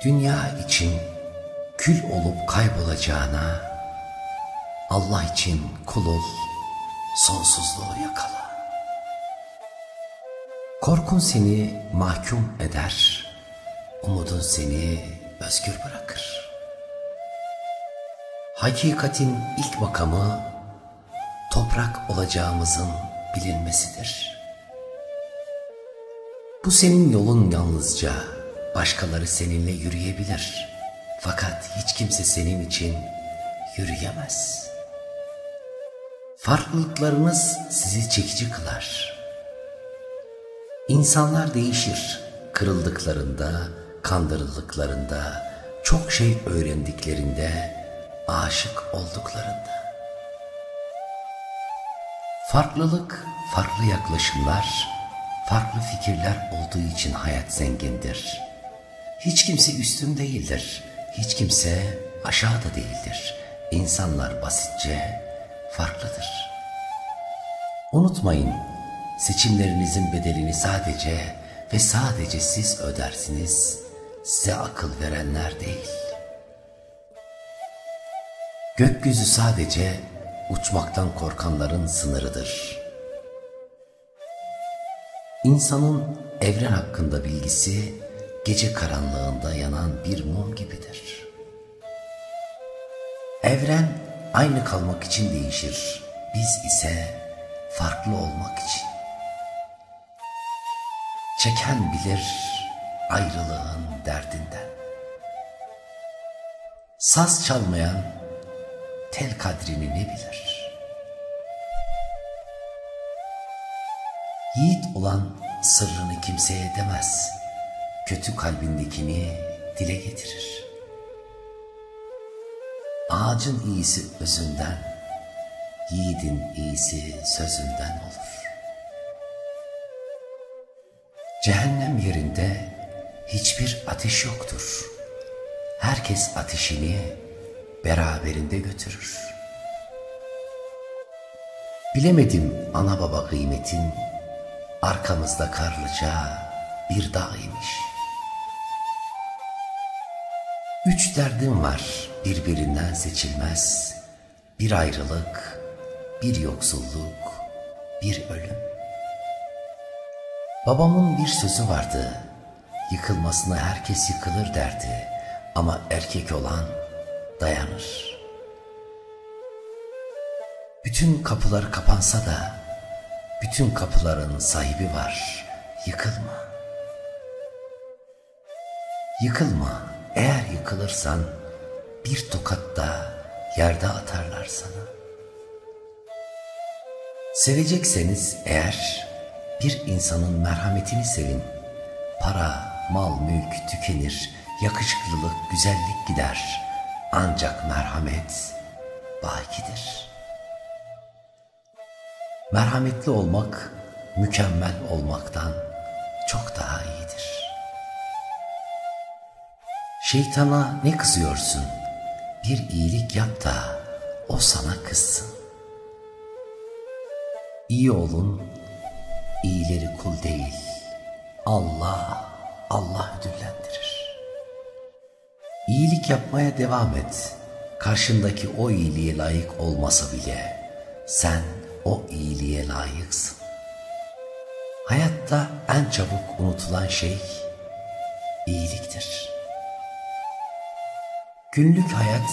Dünya için kül olup kaybolacağına, Allah için kul ol, sonsuzluğu yakala. Korkun seni mahkum eder, umudun seni özgür bırakır. Hakikatin ilk makamı, toprak olacağımızın bilinmesidir. Bu senin yolun yalnızca, başkaları seninle yürüyebilir. Fakat hiç kimse senin için yürüyemez. Farklılıklarınız sizi çekici kılar. İnsanlar değişir, kırıldıklarında, kandırıldıklarında, çok şey öğrendiklerinde, aşık olduklarında. Farklılık, farklı yaklaşımlar, farklı fikirler olduğu için hayat zengindir. Hiç kimse üstün değildir, hiç kimse aşağıda değildir. İnsanlar basitçe farklıdır. Unutmayın, seçimlerinizin bedelini sadece ve sadece siz ödersiniz, size akıl verenler değil. Gökyüzü sadece uçmaktan korkanların sınırıdır. İnsanın evren hakkında bilgisi, gece karanlığında yanan bir mum gibidir. Evren aynı kalmak için değişir, biz ise farklı olmak için. Çeken bilir ayrılığın derdinden. Saz çalmayan tel kadrini ne bilir? Yiğit olan sırrını kimseye demez, kötü kalbindekini dile getirir. Ağacın iyisi özünden, yiğidin iyisi sözünden olur. Cehennem yerinde hiçbir ateş yoktur. Herkes ateşini beraberinde götürür. Bilemedim ana baba kıymetin, arkamızda karlıca bir dağ imiş. 3 derdim var birbirinden seçilmez, bir ayrılık, bir yoksulluk, bir ölüm. Babamın bir sözü vardı, yıkılmasına herkes yıkılır derdi ama erkek olan dayanır. Bütün kapılar kapansa da bütün kapıların sahibi var, yıkılma. Yıkılma, eğer yıkılırsan bir tokat da yerde atarlar sana. Sevecekseniz eğer bir insanın merhametini sevin. Para, mal, mülk tükenir, yakışıklılık, güzellik gider. Ancak merhamet bakidir. Merhametli olmak, mükemmel olmaktan çok daha iyidir. Şeytana ne kızıyorsun? Bir iyilik yap da o sana kızsın. İyi olun, iyileri kul değil, Allah ödüllendirir. İyilik yapmaya devam et. Karşındaki o iyiliğe layık olmasa bile sen o iyiliğe layıksın. Hayatta en çabuk unutulan şey iyiliktir. Günlük hayat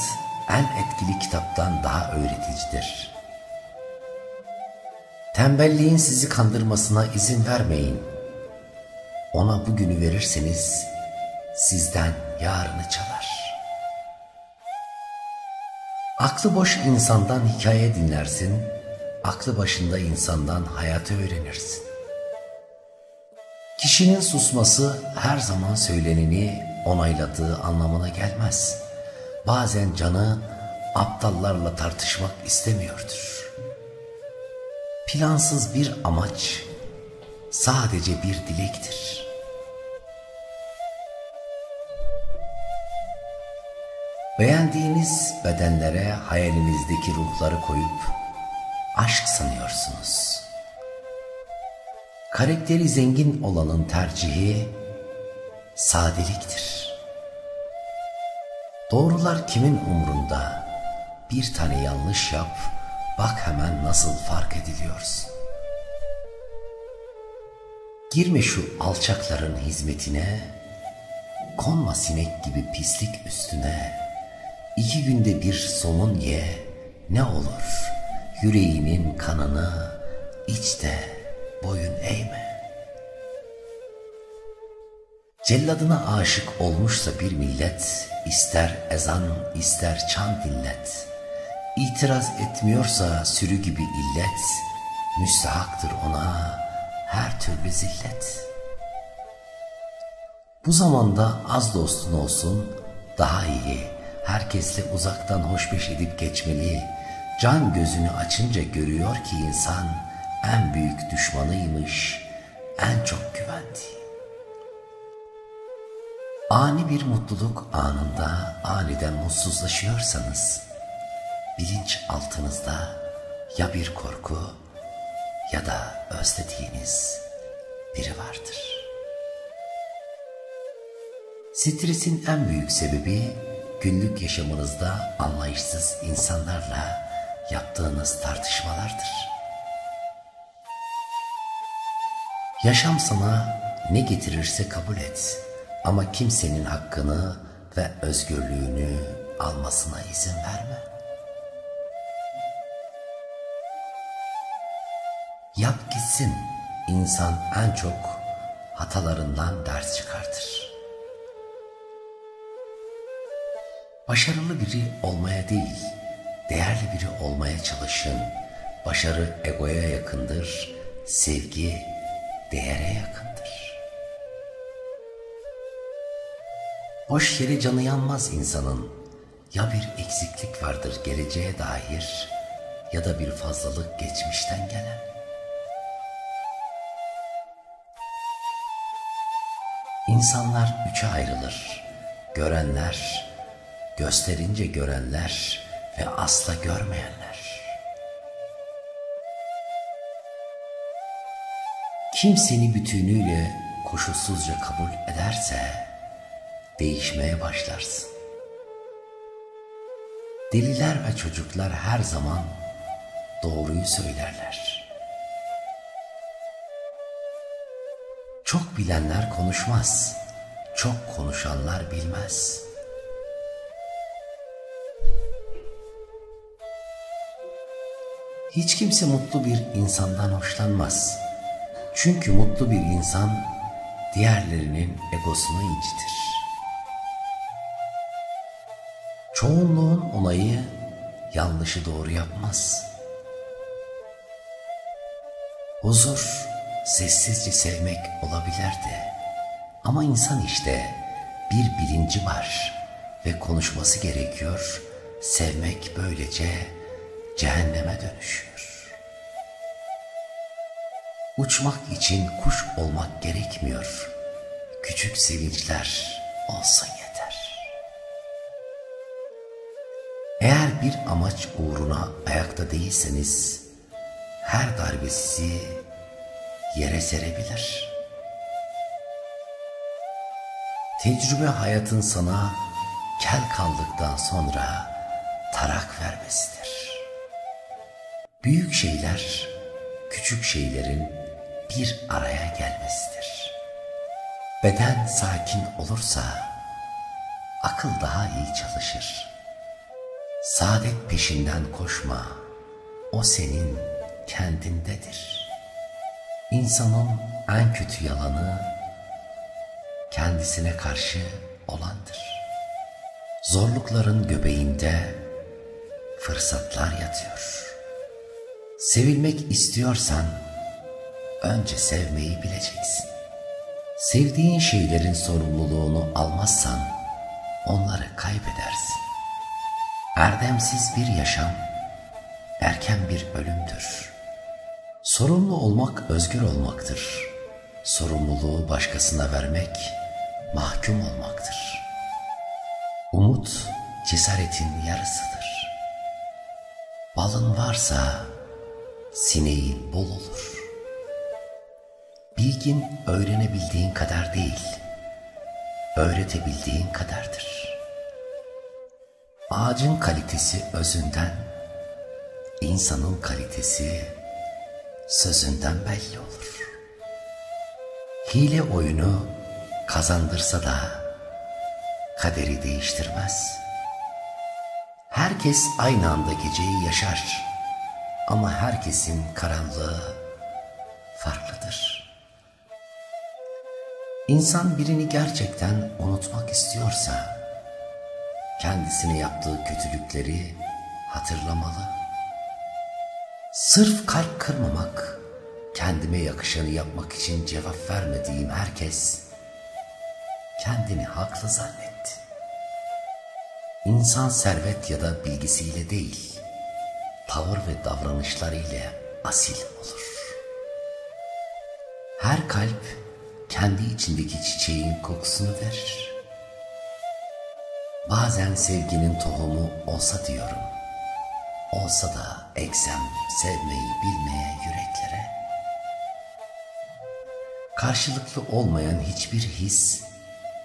en etkili kitaptan daha öğreticidir. Tembelliğin sizi kandırmasına izin vermeyin. Ona bugünü verirseniz sizden yarını çalar. Aklı boş insandan hikaye dinlersin, aklı başında insandan hayatı öğrenirsin. Kişinin susması her zaman söyleneni onayladığı anlamına gelmez. Bazen canı aptallarla tartışmak istemiyordur. Plansız bir amaç sadece bir dilektir. Beğendiğiniz bedenlere hayalinizdeki ruhları koyup aşk sanıyorsunuz. Karakteri zengin olanın tercihi sadeliktir. Doğrular kimin umrunda? Bir tane yanlış yap, bak hemen nasıl fark ediliyorsun. Girme şu alçakların hizmetine, konma sinek gibi pislik üstüne. 2 günde bir somun ye, ne olur? Yüreğinin kanını iç de boyun eğme. Celladına aşık olmuşsa bir millet, ister ezan ister çan dinlet. İtiraz etmiyorsa sürü gibi illet, müstahaktır ona her türlü zillet. Bu zamanda az dostun olsun daha iyi, herkesle uzaktan hoşbeş edip geçmeli. Can gözünü açınca görüyor ki insan en büyük düşmanıymış, en çok güvendiği. Ani bir mutluluk anında aniden mutsuzlaşıyorsanız, bilinç altınızda ya bir korku ya da özlediğiniz biri vardır. Stresin en büyük sebebi günlük yaşamınızda anlayışsız insanlarla yaptığınız tartışmalardır. Yaşam sana ne getirirse kabul et ama kimsenin hakkını ve özgürlüğünü almasına izin verme. Yap gitsin, insan en çok hatalarından ders çıkartır. Başarılı biri olmaya değil, değerli biri olmaya çalışın. Başarı egoya yakındır, sevgi değere yakındır. Boş yere canı yanmaz insanın. Ya bir eksiklik vardır geleceğe dair ya da bir fazlalık geçmişten gelen. İnsanlar 3'e ayrılır. Görenler, gösterince görenler ve asla görmeyenler. Kim seni bütünüyle koşulsuzca kabul ederse değişmeye başlarsın. Deliler ve çocuklar her zaman doğruyu söylerler. Çok bilenler konuşmaz, çok konuşanlar bilmez. Hiç kimse mutlu bir insandan hoşlanmaz. Çünkü mutlu bir insan diğerlerinin egosunu incitir. Çoğunluğun onayı yanlışı doğru yapmaz. Huzur sessizce sevmek olabilirdi. Ama insan işte bir bilinci var ve konuşması gerekiyor. Sevmek böylece cehenneme dönüşüyor. Uçmak için kuş olmak gerekmiyor. Küçük sevinçler olsun yeter. Eğer bir amaç uğruna ayakta değilseniz, her darbe sizi yere serebilir. Tecrübe hayatın sana kel kaldıktan sonra tarak vermesidir. Büyük şeyler, küçük şeylerin bir araya gelmesidir. Beden sakin olursa, akıl daha iyi çalışır. Saadet peşinden koşma, o senin kendindedir. İnsanın en kötü yalanı, kendisine karşı olandır. Zorlukların göbeğinde fırsatlar yatıyor. Sevilmek istiyorsan önce sevmeyi bileceksin. Sevdiğin şeylerin sorumluluğunu almazsan onları kaybedersin. Erdemsiz bir yaşam erken bir ölümdür. Sorumlu olmak özgür olmaktır. Sorumluluğu başkasına vermek mahkum olmaktır. Umut cesaretin yarısıdır. Balın varsa sineğin bol olur. Bilgin öğrenebildiğin kadar değil, öğretebildiğin kadardır. Ağacın kalitesi özünden, insanın kalitesi sözünden belli olur. Hile oyunu kazandırsa da kaderi değiştirmez. Herkes aynı anda geceyi yaşar ama herkesin karanlığı farklıdır. İnsan birini gerçekten unutmak istiyorsa kendisine yaptığı kötülükleri hatırlamalı. Sırf kalp kırmamak, kendime yakışanı yapmak için cevap vermediğim herkes kendini haklı zannetti. İnsan servet ya da bilgisiyle değil, tavır ve davranışlarıyla asil olur. Her kalp kendi içindeki çiçeğin kokusunu verir. Bazen sevginin tohumu olsa diyorum, olsa da eksem sevmeyi bilmeye yüreklere. Karşılıklı olmayan hiçbir his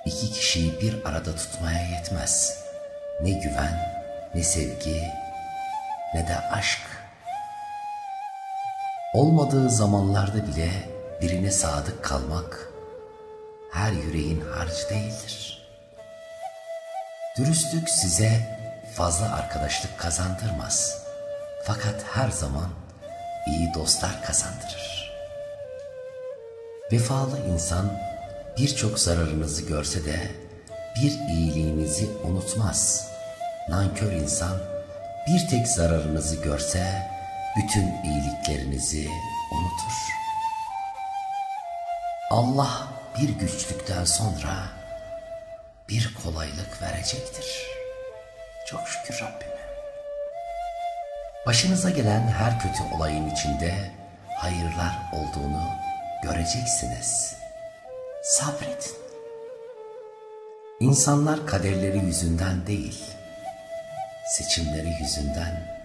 iki kişiyi bir arada tutmaya yetmez. Ne güven, ne sevgi, ne de aşk. Olmadığı zamanlarda bile birine sadık kalmak her yüreğin harcı değildir. Dürüstlük size fazla arkadaşlık kazandırmaz. Fakat her zaman iyi dostlar kazandırır. Vefalı insan birçok zararınızı görse de bir iyiliğinizi unutmaz. Nankör insan bir tek zararınızı görse bütün iyiliklerinizi unutur. Allah bir güçlükten sonra bir kolaylık verecektir. Çok şükür Rabbime. Başınıza gelen her kötü olayın içinde hayırlar olduğunu göreceksiniz. Sabredin. İnsanlar kaderleri yüzünden değil, seçimleri yüzünden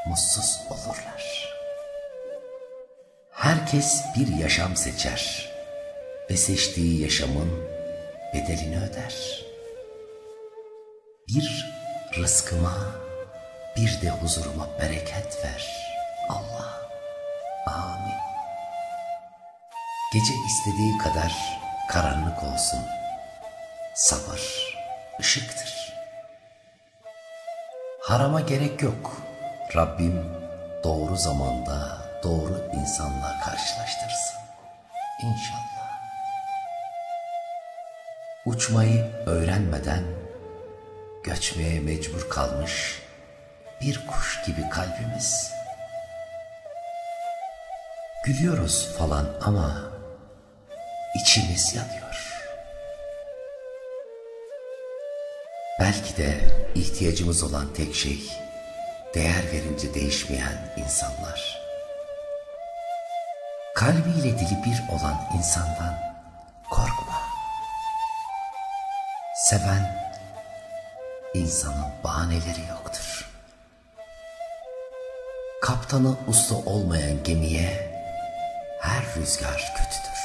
mutsuz olurlar. Herkes bir yaşam seçer ve seçtiği yaşamın bedelini öder. Bir rızkıma, bir de huzuruma bereket ver Allah. Amin. Gece istediği kadar karanlık olsun. Sabır ışıktır. Harama gerek yok. Rabbim doğru zamanda doğru insanla karşılaştırsın. İnşallah. Uçmayı öğrenmeden göçmeye mecbur kalmış bir kuş gibi kalbimiz. Gülüyoruz falan ama içimiz yanıyor. Belki de ihtiyacımız olan tek şey değer verince değişmeyen insanlar. Kalbiyle dili bir olan insandan korkma. Seven insanın bahaneleri yoktur. Kaptanı usta olmayan gemiye her rüzgar kötüdür.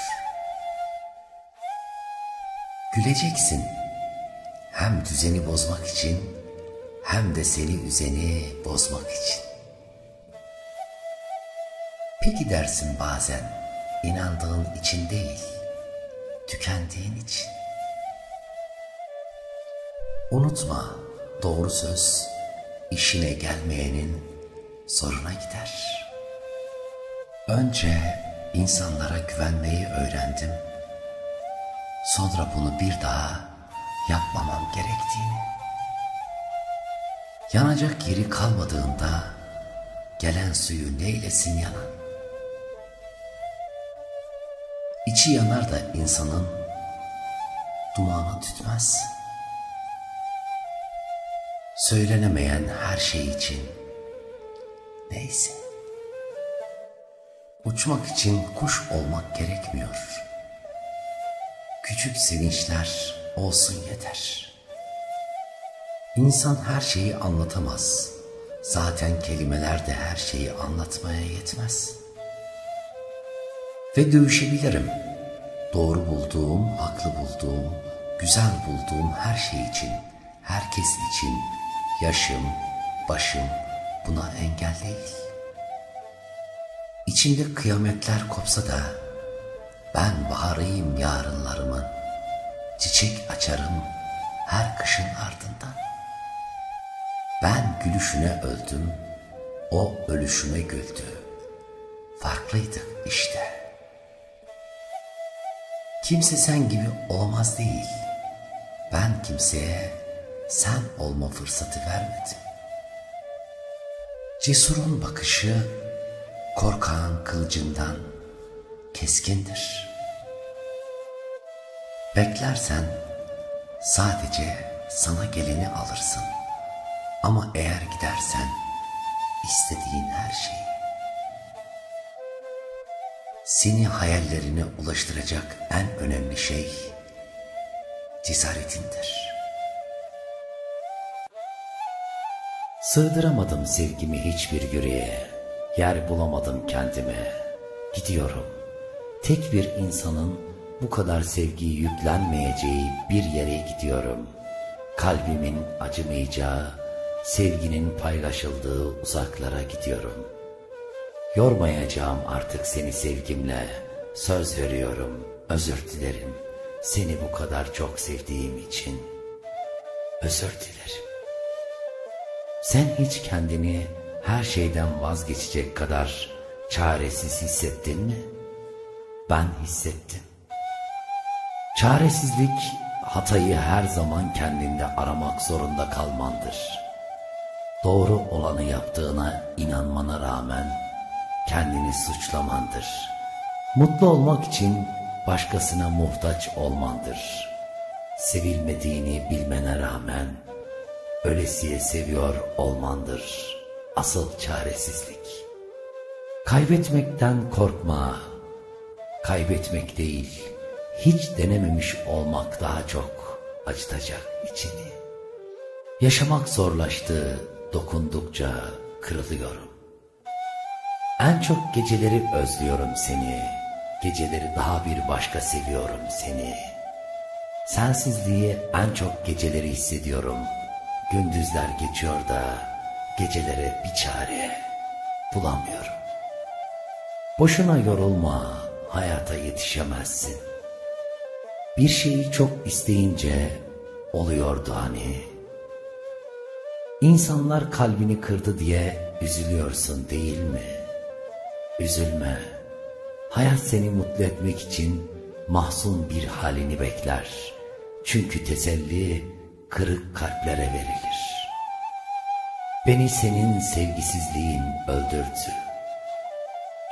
Güleceksin hem düzeni bozmak için hem de seni üzeni bozmak için. Peki dersin bazen inandığın için değil, tükendiğin için. Unutma, doğru söz işine gelmeyenin zoruna gider. Önce insanlara güvenmeyi öğrendim. Sonra bunu bir daha yapmamam gerektiğini. Yanacak yeri kalmadığında gelen suyu neylesin yanan? İçi yanar da insanın dumanı tütmez. Söylenemeyen her şey için neyse. Uçmak için kuş olmak gerekmiyor. Küçük sevinçler olsun yeter. İnsan her şeyi anlatamaz. Zaten kelimeler de her şeyi anlatmaya yetmez. Ve dövüşebilirim. Doğru bulduğum, haklı bulduğum, güzel bulduğum her şey için, herkes için yaşım, başım buna engel değil. İçimde kıyametler kopsa da ben baharıyım yarınlarımın. Çiçek açarım her kışın ardından. Ben gülüşüne öldüm, o ölüşüme güldü. Farklıydık işte. Kimse sen gibi olamaz değil. Ben kimseye sen olma fırsatı vermedim. Cesurun bakışı korkağın kılıcından keskindir. Beklersen sadece sana geleni alırsın. Ama eğer gidersen istediğin her şeyi. Seni hayallerine ulaştıracak en önemli şey cesaretindir. Sığdıramadım sevgimi hiçbir yüreğe, yer bulamadım kendime. Gidiyorum, tek bir insanın bu kadar sevgiyi yüklenmeyeceği bir yere gidiyorum. Kalbimin acımayacağı, sevginin paylaşıldığı uzaklara gidiyorum. Yormayacağım artık seni sevgimle, söz veriyorum, özür dilerim. Seni bu kadar çok sevdiğim için özür dilerim. Sen hiç kendini her şeyden vazgeçecek kadar çaresiz hissettin mi? Ben hissettim. Çaresizlik, hatayı her zaman kendinde aramak zorunda kalmandır. Doğru olanı yaptığına inanmana rağmen kendini suçlamandır. Mutlu olmak için başkasına muhtaç olmandır. Sevilmediğini bilmene rağmen ölesiye seviyor olmandır asıl çaresizlik. Kaybetmekten korkma. Kaybetmek değil, hiç denememiş olmak daha çok acıtacak içini. Yaşamak zorlaştı, dokundukça kırılıyorum. En çok geceleri özlüyorum seni, geceleri daha bir başka seviyorum seni. Sensizliği en çok geceleri hissediyorum. Gündüzler geçiyor da gecelere bir çare bulamıyorum. Boşuna yorulma, hayata yetişemezsin. Bir şeyi çok isteyince oluyordu hani. İnsanlar kalbini kırdı diye üzülüyorsun değil mi? Üzülme. Hayat seni mutlu etmek için mahzun bir halini bekler. Çünkü teselli kırık kalplere verilir. Beni senin sevgisizliğin öldürdü.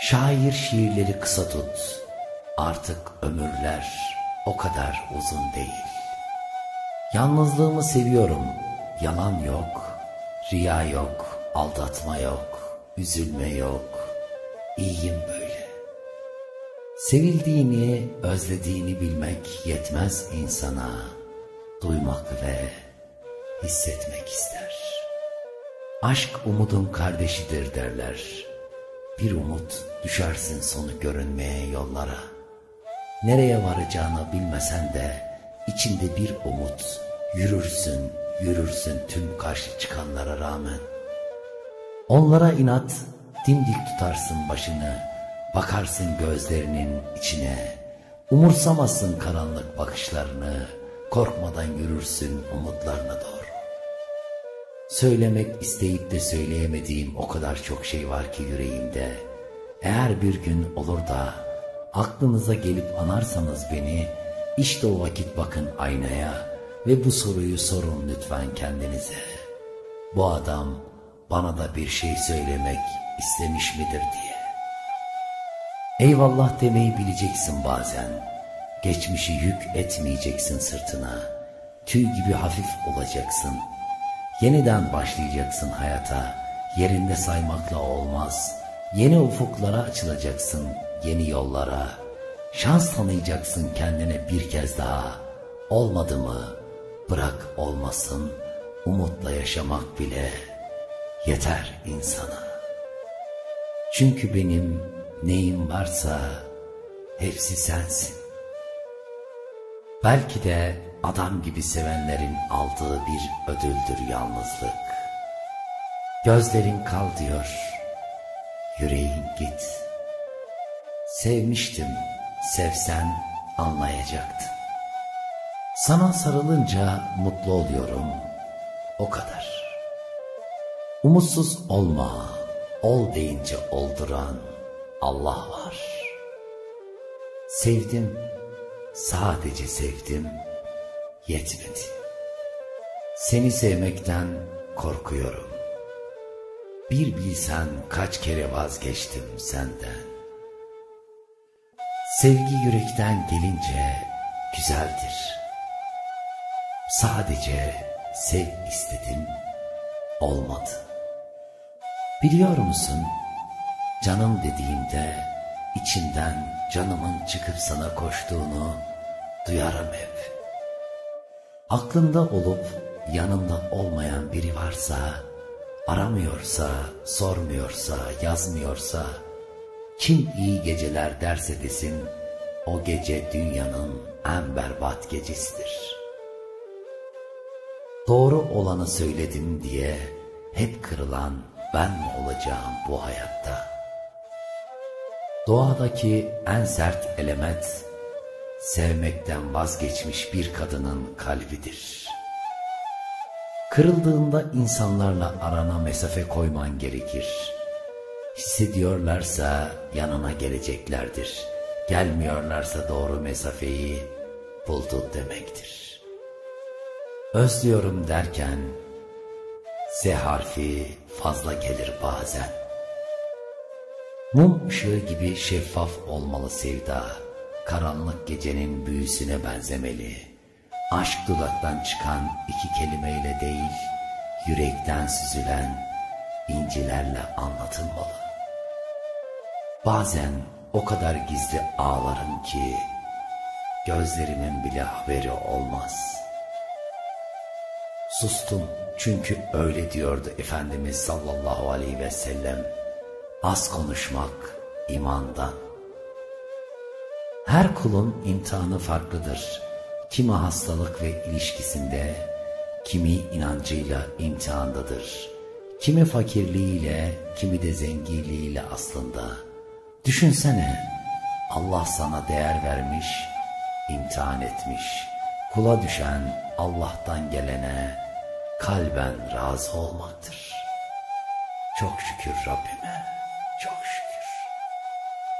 Şair şiirleri kısa tut. Artık ömürler o kadar uzun değil. Yalnızlığımı seviyorum. Yalan yok, riya yok, aldatma yok, üzülme yok. İyiyim böyle. Sevildiğini, özlediğini bilmek yetmez insana. Duymak ve hissetmek ister. Aşk umudun kardeşidir derler. Bir umut düşersin sonu görünmeye yollara. Nereye varacağını bilmesen de içinde bir umut. Yürürsün, yürürsün tüm karşı çıkanlara rağmen. Onlara inat, dimdik tutarsın başını. Bakarsın gözlerinin içine. Umursamazsın karanlık bakışlarını. Korkmadan yürürsün umutlarına doğru. Söylemek isteyip de söyleyemediğim o kadar çok şey var ki yüreğimde. Eğer bir gün olur da aklınıza gelip anarsanız beni, işte o vakit bakın aynaya ve bu soruyu sorun lütfen kendinize. Bu adam bana da bir şey söylemek istemiş midir diye. Eyvallah demeyi bileceksin bazen. Geçmişi yük etmeyeceksin sırtına. Tüy gibi hafif olacaksın. Yeniden başlayacaksın hayata. Yerinde saymakla olmaz. Yeni ufuklara açılacaksın, yeni yollara. Şans tanıyacaksın kendine bir kez daha. Olmadı mı? Bırak olmasın. Umutla yaşamak bile yeter insana. Çünkü benim neyim varsa hepsi sensin. Belki de adam gibi sevenlerin aldığı bir ödüldür yalnızlık. Gözlerin kal diyor, yüreğin git. Sevmiştim, sevsen anlayacaktın. Sana sarılınca mutlu oluyorum, o kadar. Umutsuz olma, ol deyince olduran Allah var. Sevdim, sadece sevdim, yetmedi. Seni sevmekten korkuyorum. Bir bilsen kaç kere vazgeçtim senden. Sevgi yürekten gelince güzeldir. Sadece sev istedim, olmadı. Biliyor musun, canım dediğimde içinden canımın çıkıp sana koştuğunu duyarım hep. Aklımda olup yanımda olmayan biri varsa, aramıyorsa, sormuyorsa, yazmıyorsa, kim iyi geceler derse desin, o gece dünyanın en berbat gecesidir. Doğru olanı söyledim diye hep kırılan ben mi olacağım bu hayatta? Doğadaki en sert element, sevmekten vazgeçmiş bir kadının kalbidir. Kırıldığında insanlarla arana mesafe koyman gerekir. Hissediyorlarsa yanına geleceklerdir. Gelmiyorlarsa doğru mesafeyi buldu demektir. Özlüyorum derken Z harfi fazla gelir bazen. Mum ışığı gibi şeffaf olmalı sevda. Karanlık gecenin büyüsüne benzemeli. Aşk dudaktan çıkan iki kelimeyle değil, yürekten süzülen incilerle anlatılmalı. Bazen o kadar gizli ağlarım ki gözlerimin bile haberi olmaz. Sustum çünkü öyle diyordu Efendimiz sallallahu aleyhi ve sellem. Az konuşmak imandan. Her kulun imtihanı farklıdır. Kimi hastalık ve ilişkisinde, kimi inancıyla imtihandadır. Kimi fakirliğiyle, kimi de zenginliğiyle aslında. Düşünsene, Allah sana değer vermiş, imtihan etmiş. Kula düşen Allah'tan gelene kalben razı olmaktır. Çok şükür Rabbime, çok şükür.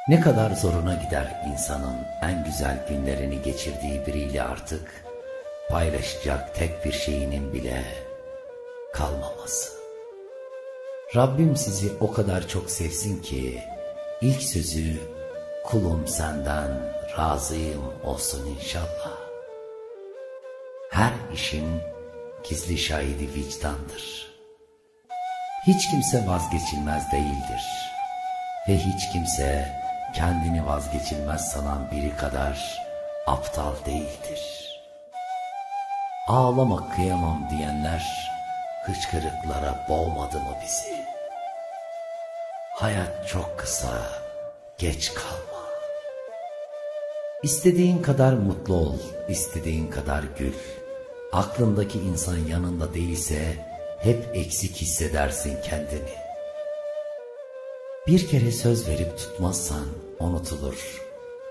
Ne kadar zoruna gider insanın en güzel günlerini geçirdiği biriyle artık paylaşacak tek bir şeyinin bile kalmaması. Rabbim sizi o kadar çok sevsin ki ilk sözü kulum senden razıyım olsun inşallah. Her işin gizli şahidi vicdandır. Hiç kimse vazgeçilmez değildir. Ve hiç kimse kendini vazgeçilmez sanan biri kadar aptal değildir. Ağlama kıyamam diyenler hıçkırıklara boğmadı mı bizi? Hayat çok kısa, geç kalma. İstediğin kadar mutlu ol, istediğin kadar gül. Aklındaki insan yanında değilse hep eksik hissedersin kendini. Bir kere söz verip tutmazsan unutulur.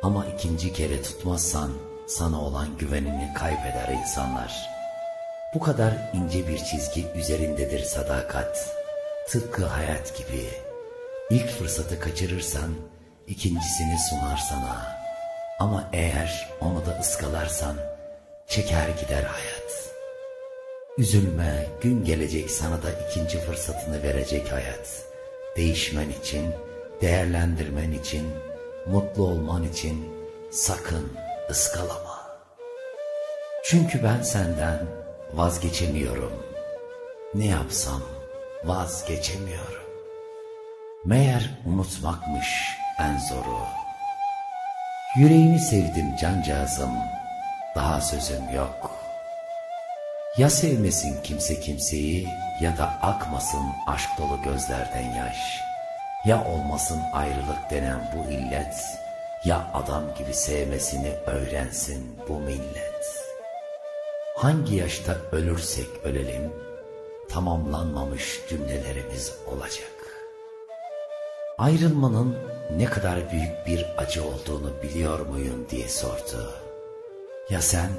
Ama ikinci kere tutmazsan sana olan güvenini kaybeder insanlar. Bu kadar ince bir çizgi üzerindedir sadakat. Tıpkı hayat gibi. İlk fırsatı kaçırırsan ikincisini sunar sana. Ama eğer onu da ıskalarsan çeker gider hayat. Üzülme, gün gelecek sana da ikinci fırsatını verecek hayat. Değişmen için, değerlendirmen için, mutlu olman için sakın ıskalama. Çünkü ben senden vazgeçemiyorum. Ne yapsam vazgeçemiyorum. Meğer unutmakmış en zoru. Yüreğini sevdim cancağızım, daha sözüm yok. Ya sevmesin kimse kimseyi ya da akmasın aşk dolu gözlerden yaş. Ya olmasın ayrılık denen bu illet, ya adam gibi sevmesini öğrensin bu millet. Hangi yaşta ölürsek ölelim, tamamlanmamış cümlelerimiz olacak. Ayrılmanın ne kadar büyük bir acı olduğunu biliyor muyum diye sordu. Ya sen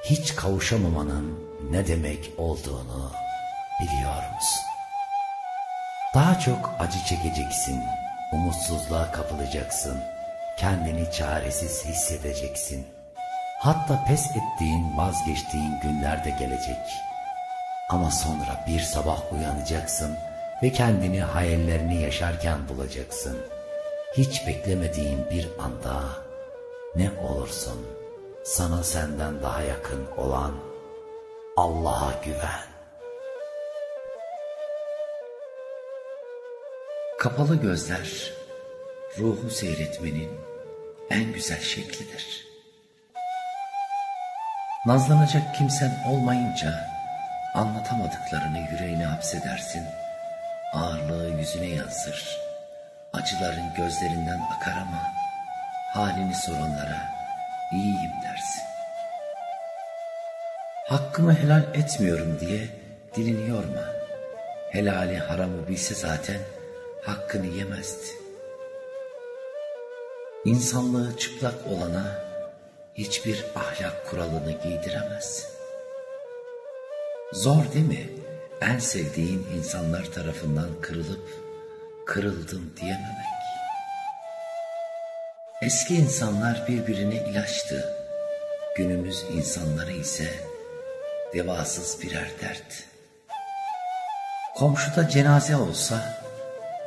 hiç kavuşamamanın ne demek olduğunu biliyor musun? Daha çok acı çekeceksin, umutsuzluğa kapılacaksın, kendini çaresiz hissedeceksin. Hatta pes ettiğin, vazgeçtiğin günler de gelecek. Ama sonra bir sabah uyanacaksın ve kendini hayallerini yaşarken bulacaksın. Hiç beklemediğin bir anda ne olursun sana senden daha yakın olan Allah'a güven. Kapalı gözler ruhu seyretmenin en güzel şeklidir. Nazlanacak kimsen olmayınca anlatamadıklarını yüreğine hapsedersin. Ağırlığı yüzüne yansır. Acıların gözlerinden akar ama halini soranlara iyiyim dersin. Hakkımı helal etmiyorum diye dilini yorma. Helali haramı bilse zaten hakkını yemezdi. İnsanlığı çıplak olana hiçbir ahlak kuralını giydiremez. Zor değil mi? En sevdiğin insanlar tarafından kırılıp kırıldım diyememek. Eski insanlar birbirine ilaçtı. Günümüz insanları ise devasız birer dert. Komşuda cenaze olsa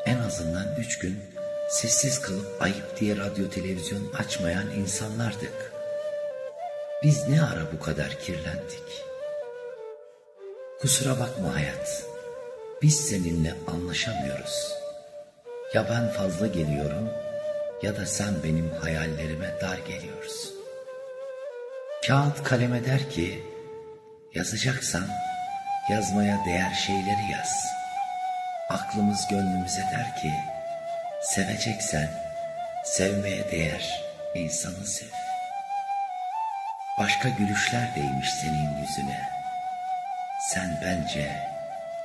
en azından 3 gün sessiz kalıp ayıp diye radyo televizyon açmayan insanlardık. Biz ne ara bu kadar kirlendik? Kusura bakma hayat, biz seninle anlaşamıyoruz. Ya ben fazla geliyorum ya da sen benim hayallerime dar geliyorsun. Kağıt kaleme der ki, yazacaksan yazmaya değer şeyleri yaz. Aklımız gönlümüze der ki, seveceksen sevmeye değer insanı sev. Başka gülüşler değmiş senin yüzüne. Sen bence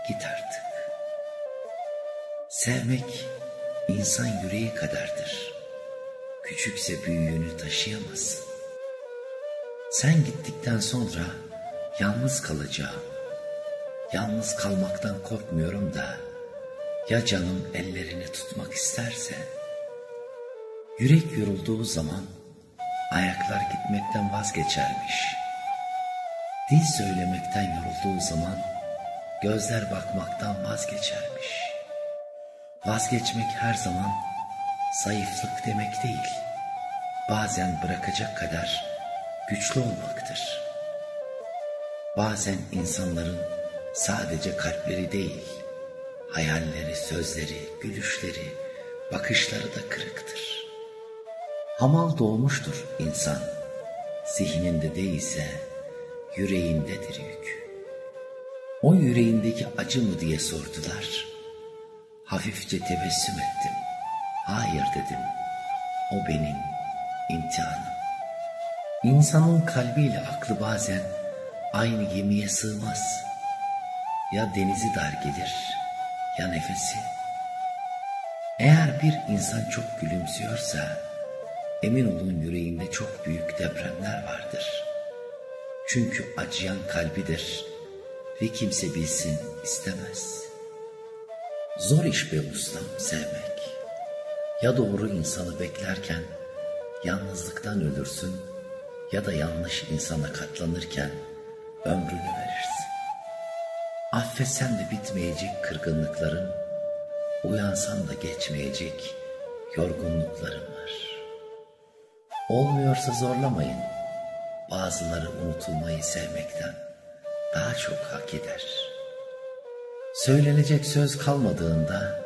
git artık. Sevmek insan yüreği kadardır. Küçükse büyüğünü taşıyamaz. Sen gittikten sonra yalnız kalacağım. Yalnız kalmaktan korkmuyorum da ya canım ellerini tutmak isterse? Yürek yorulduğu zaman ayaklar gitmekten vazgeçermiş. Dil söylemekten yorulduğu zaman gözler bakmaktan vazgeçermiş. Vazgeçmek her zaman zayıflık demek değil. Bazen bırakacak kadar güçlü olmaktır. Bazen insanların sadece kalpleri değil, hayalleri, sözleri, gülüşleri, bakışları da kırıktır. Hamal doğmuştur insan, zihninde değilse yüreğindedir yük. O yüreğindeki acı mı diye sordular. Hafifçe tebessüm ettim. Hayır dedim, o benim imtihanım. İnsanın kalbiyle aklı bazen aynı gemiye sığmaz. Ya denizi dar gelir ya nefesi. Eğer bir insan çok gülümsüyorsa emin olun yüreğinde çok büyük depremler vardır. Çünkü acıyan kalbidir ve kimse bilsin istemez. Zor iş be ustam sevmek. Ya doğru insanı beklerken yalnızlıktan ölürsün ya da yanlış insana katlanırken ömrünü verirsin. Affetsen de bitmeyecek kırgınlıkların, uyansan da geçmeyecek yorgunluklarım var. Olmuyorsa zorlamayın. Bazıları unutulmayı sevmekten daha çok hak eder. Söylenecek söz kalmadığında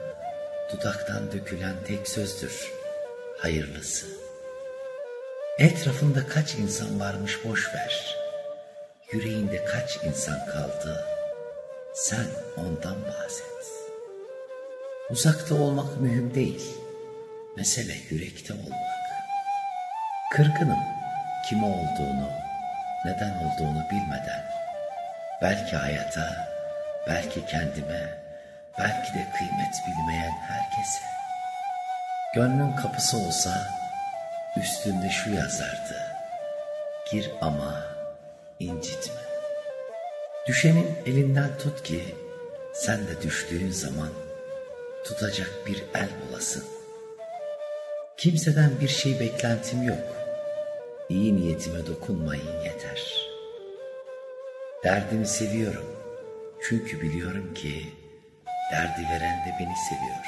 dudaktan dökülen tek sözdür hayırlısı. Etrafında kaç insan varmış boş ver. Yüreğinde kaç insan kaldı, sen ondan bahset. Uzakta olmak mühim değil, mesele yürekte olmak. Kırgınım, kim olduğunu, neden olduğunu bilmeden belki hayata, Belki kendime, belki de kıymet bilmeyen herkese. Gönlün kapısı olsa üstünde şu yazardı: gir ama incitme. Düşenin elinden tut ki sen de düştüğün zaman tutacak bir el bulasın. Kimseden bir şey beklentim yok. İyi niyetime dokunmayın yeter. Derdimi seviyorum çünkü biliyorum ki derdi veren de beni seviyor.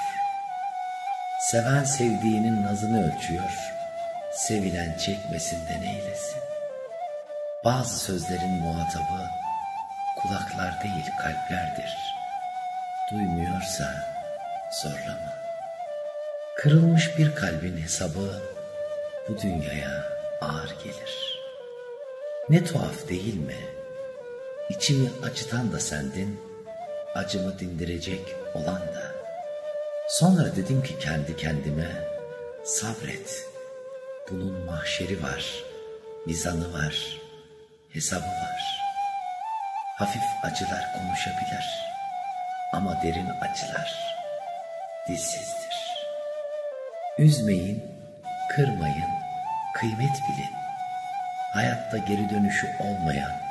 Seven sevdiğinin nazını ölçüyor, sevilen çekmesinden eylesin. Bazı sözlerin muhatabı kulaklar değil kalplerdir. Duymuyorsa zorlama. Kırılmış bir kalbin hesabı bu dünyaya ağır gelir. Ne tuhaf değil mi? İçimi acıtan da sendin, acımı dindirecek olan da. Sonra dedim ki kendi kendime, sabret. Bunun mahşeri var, mizanı var, hesabı var. Hafif acılar konuşabilir ama derin acılar dilsizdir. Üzmeyin, kırmayın, kıymet bilin. Hayatta geri dönüşü olmayan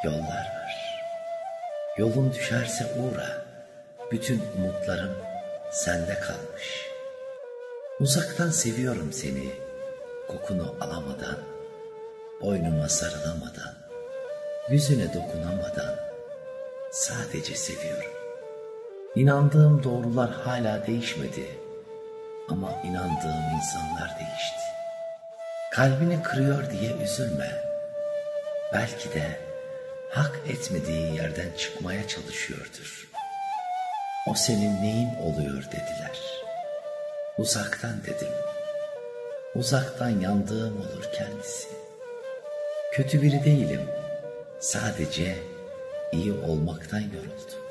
yollar var. Yolun düşerse uğra, bütün umutlarım sende kalmış. Uzaktan seviyorum seni, kokunu alamadan, boynuma sarılamadan, yüzüne dokunamadan sadece seviyorum. İnandığım doğrular hala değişmedi ama inandığım insanlar değişti. Kalbini kırıyor diye üzülme. Belki de hak etmediği yerden çıkmaya çalışıyordur. O senin neyin oluyor dediler. Uzaktan dedim. Uzaktan yandığım olur kendisi. Kötü biri değilim. Sadece iyi olmaktan yoruldum.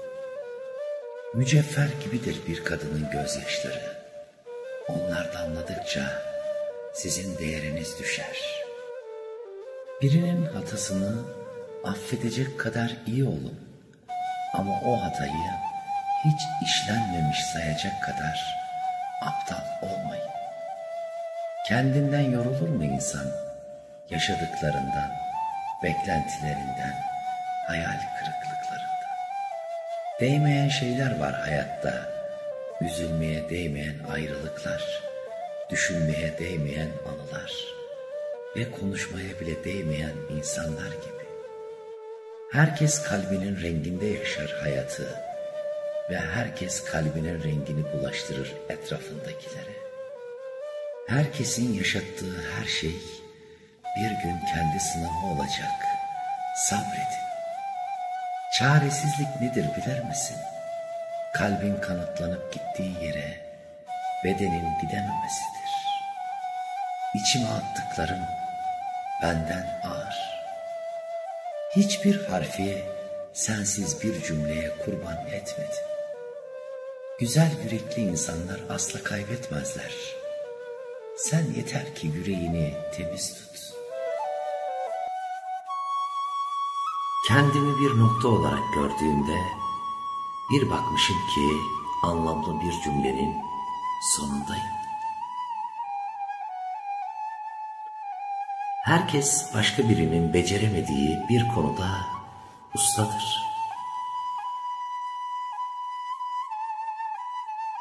Mücevher gibidir bir kadının gözyaşları. Onlar damladıkça sizin değeriniz düşer. Birinin hatasını affedecek kadar iyi olun. Ama o hatayı hiç işlenmemiş sayacak kadar aptal olmayın. Kendinden yorulur mu insan? Yaşadıklarından, beklentilerinden, hayal kırıklıklarından. Değmeyen şeyler var hayatta. Üzülmeye değmeyen ayrılıklar, düşünmeye değmeyen anılar ve konuşmaya bile değmeyen insanlar gibi. Herkes kalbinin renginde yaşar hayatı ve herkes kalbinin rengini bulaştırır etrafındakilere. Herkesin yaşattığı her şey bir gün kendi sınavı olacak. Sabredin. Çaresizlik nedir bilir misin? Kalbin kanatlanıp gittiği yere bedenin gidememesidir. İçime attıklarım benden ağır. Hiçbir harfi sensiz bir cümleye kurban etmedim. Güzel yürekli insanlar asla kaybetmezler. Sen yeter ki yüreğini temiz tut. Kendimi bir nokta olarak gördüğümde bir bakmışım ki anlamlı bir cümlenin sonundayım. Herkes başka birinin beceremediği bir konuda ustadır.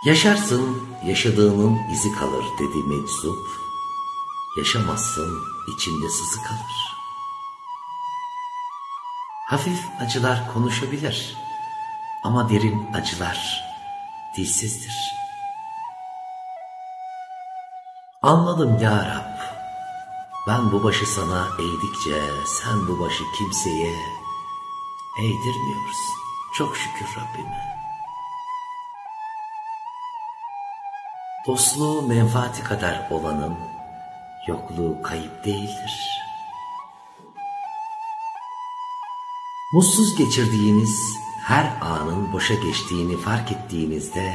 Yaşarsın, yaşadığının izi kalır dedi meczup. Yaşamazsın, içinde sızı kalır. Hafif acılar konuşabilir ama derin acılar dilsizdir. Anladım ya Rab, ben bu başı sana eğdikçe sen bu başı kimseye eğdirmiyorsun. Çok şükür Rabbime. Dostluğu menfaati kadar olanın yokluğu kayıp değildir. Mutsuz geçirdiğiniz her anın boşa geçtiğini fark ettiğinizde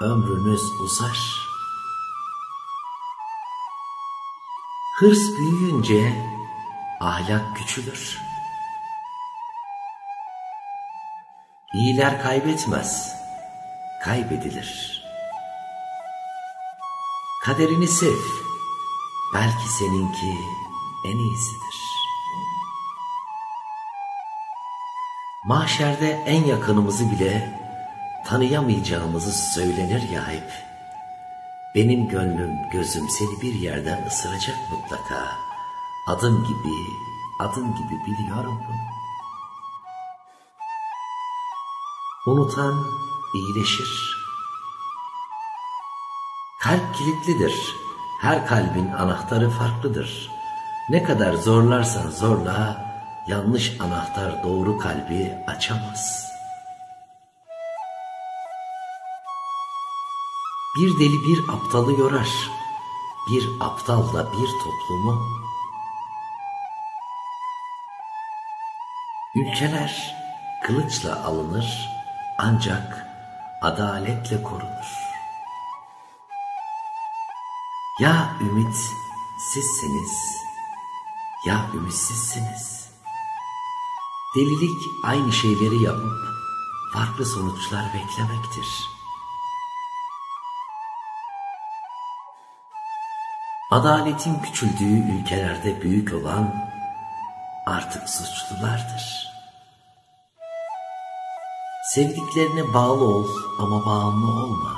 ömrünüz uzar. Hırs büyüyünce ahlak küçülür. İyiler kaybetmez, kaybedilir. Kaderini sev, belki seninki en iyisidir. Mahşerde en yakınımızı bile tanıyamayacağımızı söylenir ya hep. Benim gönlüm, gözüm seni bir yerden ısıracak mutlaka. Adım gibi biliyorum bunu. Unutan iyileşir. Kalp kilitlidir. Her kalbin anahtarı farklıdır. Ne kadar zorlarsan zorla, yanlış anahtar doğru kalbi açamaz. Bir deli bir aptalı yorar. Bir aptal da bir toplumu. Ülkeler kılıçla alınır, ancak adaletle korunur. Ya ümitsizsiniz, ya ümitsizsiniz. Delilik aynı şeyleri yapıp farklı sonuçlar beklemektir. Adaletin küçüldüğü ülkelerde büyük olan artık suçlulardır. Sevdiklerine bağlı ol ama bağımlı olma.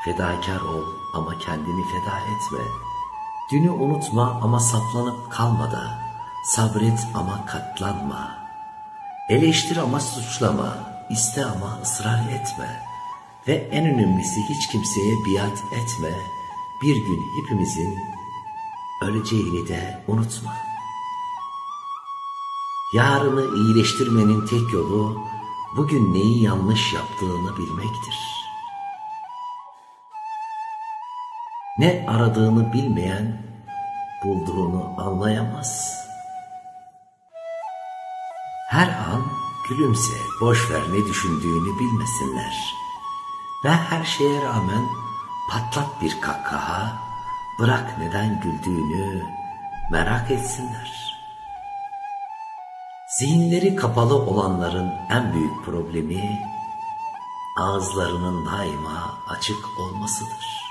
Fedakar ol ama kendini feda etme. Dünü unutma ama saplanıp kalma da. Sabret ama katlanma. Eleştir ama suçlama. İste ama ısrar etme. Ve en önemlisi hiç kimseye biat etme. Bir gün hepimizin öleceğini de unutma. Yarını iyileştirmenin tek yolu bugün neyi yanlış yaptığını bilmektir. Ne aradığını bilmeyen bulduğunu anlayamaz. Her an gülümse, boş ver ne düşündüğünü bilmesinler. Ve her şeye rağmen patlat bir kahkaha, bırak neden güldüğünü merak etsinler. Zihinleri kapalı olanların en büyük problemi ağızlarının daima açık olmasıdır.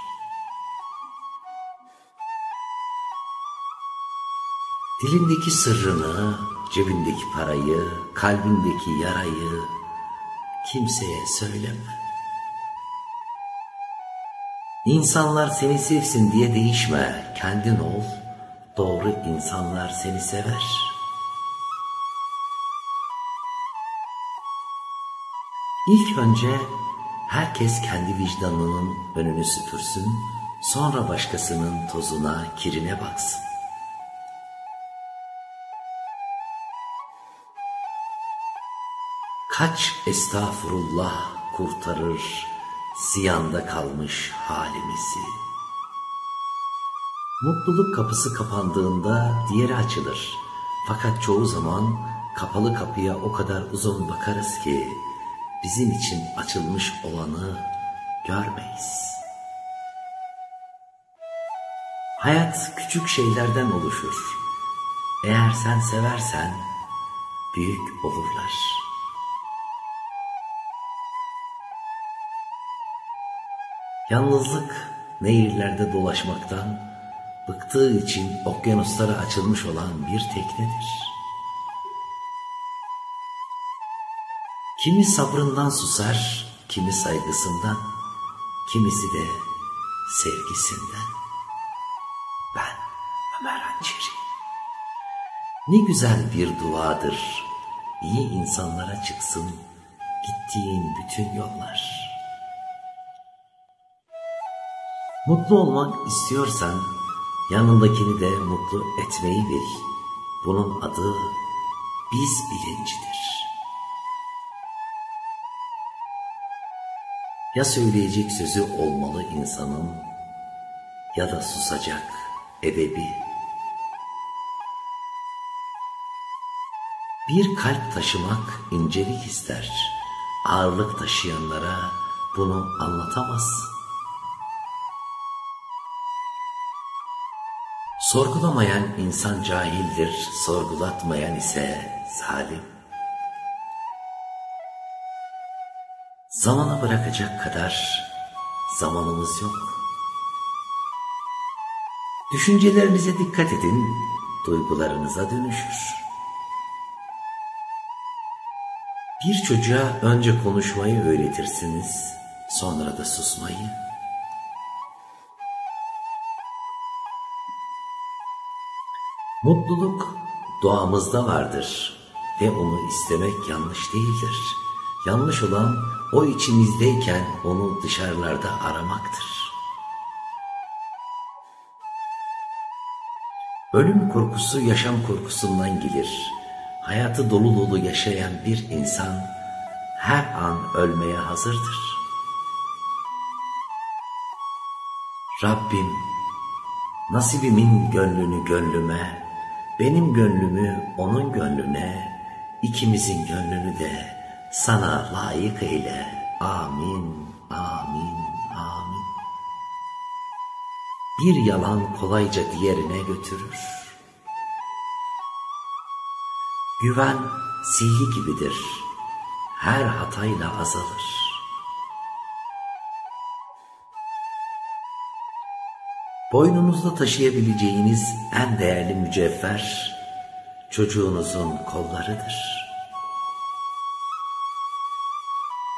Dilindeki sırrını, cebindeki parayı, kalbindeki yarayı kimseye söyleme. İnsanlar seni sevsin diye değişme, kendin ol, doğru insanlar seni sever. İlk önce herkes kendi vicdanının önünü süpürsün, sonra başkasının tozuna, kirine baksın. Kaç estağfurullah kurtarır ziyanda kalmış halimizi. Mutluluk kapısı kapandığında diğeri açılır. Fakat çoğu zaman kapalı kapıya o kadar uzun bakarız ki bizim için açılmış olanı görmeyiz. Hayat küçük şeylerden oluşur. Eğer sen seversen büyük olurlar. Yalnızlık nehirlerde dolaşmaktan bıktığı için okyanuslara açılmış olan bir teknedir. Kimi sabrından susar, kimi saygısından, kimisi de sevgisinden. Ben Ömer Hançeri. Ne güzel bir duadır, iyi insanlara çıksın gittiğin bütün yollar. Mutlu olmak istiyorsan yanındakini de mutlu etmeyi bil. Bunun adı biz bilincidir. Ya söyleyecek sözü olmalı insanın ya da susacak edebi. Bir kalp taşımak incelik ister. Ağırlık taşıyanlara bunu anlatamazsın. Sorgulamayan insan cahildir, sorgulatmayan ise zalim. Zamana bırakacak kadar zamanımız yok. Düşüncelerinize dikkat edin, duygularınıza dönüşür. Bir çocuğa önce konuşmayı öğretirsiniz, sonra da susmayı. Mutluluk doğamızda vardır ve onu istemek yanlış değildir. Yanlış olan o içimizdeyken onu dışarılarda aramaktır. Ölüm korkusu yaşam korkusundan gelir. Hayatı dolu dolu yaşayan bir insan her an ölmeye hazırdır. Rabbim, nasibimin gönlünü gönlüme, benim gönlümü onun gönlüne, ikimizin gönlünü de sana layık eyle. Amin, amin, amin. Bir yalan kolayca diğerine götürür. Güven silgi gibidir, her hatayla azalır. Boynunuzda taşıyabileceğiniz en değerli mücevher, çocuğunuzun kollarıdır.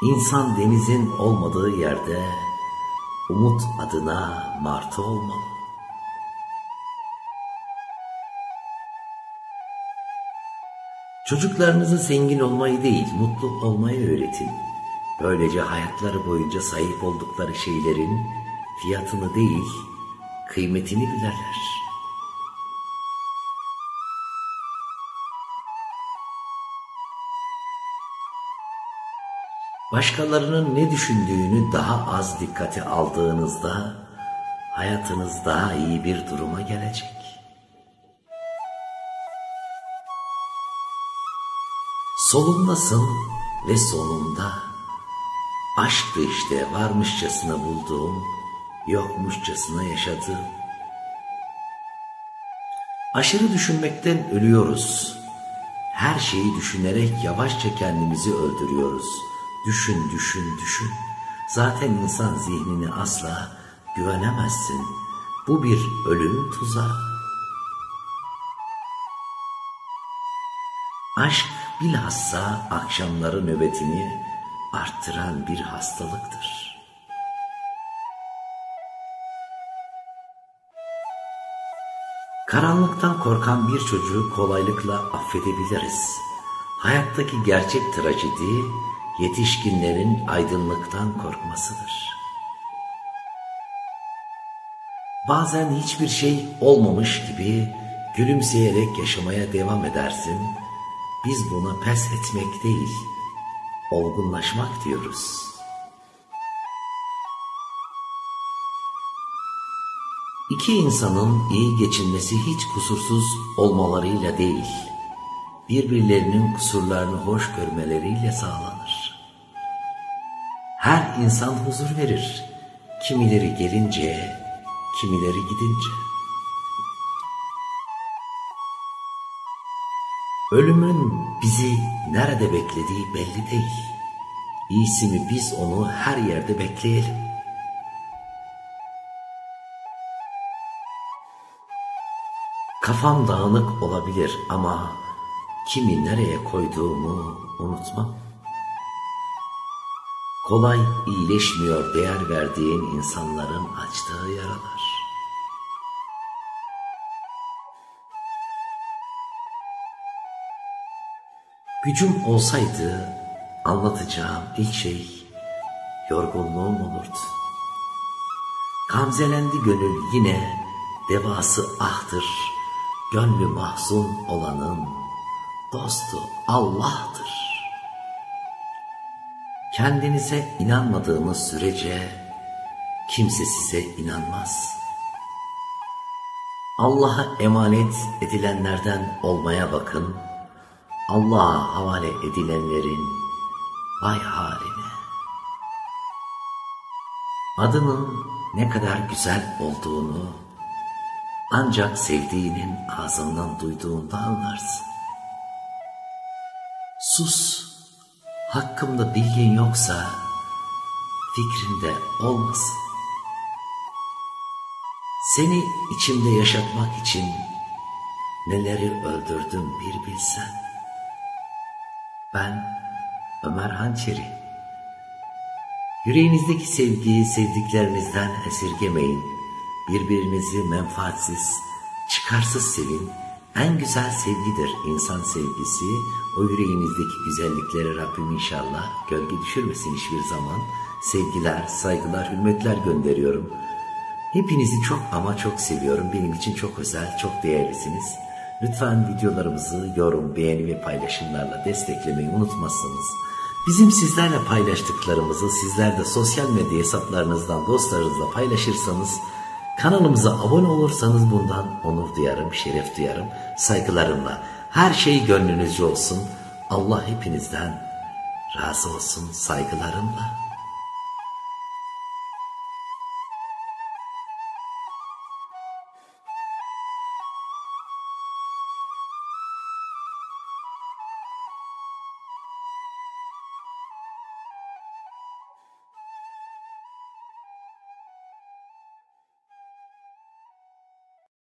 İnsan denizin olmadığı yerde, umut adına martı olmalı. Çocuklarınıza zengin olmayı değil, mutlu olmayı öğretin. Böylece hayatları boyunca sahip oldukları şeylerin fiyatını değil, kıymetini bilirler. Başkalarının ne düşündüğünü daha az dikkate aldığınızda hayatınız daha iyi bir duruma gelecek. Solundasın ve sonunda aşktı işte varmışçasına bulduğum, yokmuşçasına yaşadığım. Aşırı düşünmekten ölüyoruz. Her şeyi düşünerek yavaşça kendimizi öldürüyoruz. Düşün, düşün, düşün. Zaten insan zihnine asla güvenemezsin. Bu bir ölüm tuzağı. Aşk bilhassa akşamları nöbetini arttıran bir hastalıktır. Karanlıktan korkan bir çocuğu kolaylıkla affedebiliriz. Hayattaki gerçek trajedi, yetişkinlerin aydınlıktan korkmasıdır. Bazen hiçbir şey olmamış gibi gülümseyerek yaşamaya devam edersin. Biz buna pes etmek değil, olgunlaşmak diyoruz. İki insanın iyi geçinmesi hiç kusursuz olmalarıyla değil, birbirlerinin kusurlarını hoş görmeleriyle sağlanır. Her insan huzur verir, kimileri gelince, kimileri gidince. Ölümün bizi nerede beklediği belli değil. İyisi mi biz onu her yerde bekleyelim. Kafam dağınık olabilir ama kimi nereye koyduğumu unutmam. Kolay iyileşmiyor değer verdiğin insanların açtığı yaralar. Gücüm olsaydı anlatacağım ilk şey yorgunluğum olurdu. Gamzelendi gönül yine devası ahtır. Gönlü mahzun olanın dostu Allah'tır. Kendinize inanmadığınız sürece kimse size inanmaz. Allah'a emanet edilenlerden olmaya bakın. Allah'a havale edilenlerin vay haline. Adının ne kadar güzel olduğunu ancak sevdiğinin ağzından duyduğunda anlarsın. Sus, hakkımda bilgin yoksa fikrinde olmasın. Seni içimde yaşatmak için neleri öldürdüm bir bilsen. Ben Ömer Hançeri. Yüreğinizdeki sevgiyi sevdiklerinizden esirgemeyin. Birbirinizi menfaatsiz, çıkarsız sevin. En güzel sevgidir insan sevgisi. O yüreğinizdeki güzelliklere Rabbim inşallah gölge düşürmesin hiçbir zaman. Sevgiler, saygılar, hürmetler gönderiyorum. Hepinizi çok ama çok seviyorum. Benim için çok özel, çok değerlisiniz. Lütfen videolarımızı yorum, beğeni ve paylaşımlarla desteklemeyi unutmazsanız, bizim sizlerle paylaştıklarımızı sizler de sosyal medya hesaplarınızdan dostlarınızla paylaşırsanız, kanalımıza abone olursanız bundan onur duyarım, şeref duyarım. Saygılarımla, her şey gönlünüzce olsun. Allah hepinizden razı olsun, saygılarımla.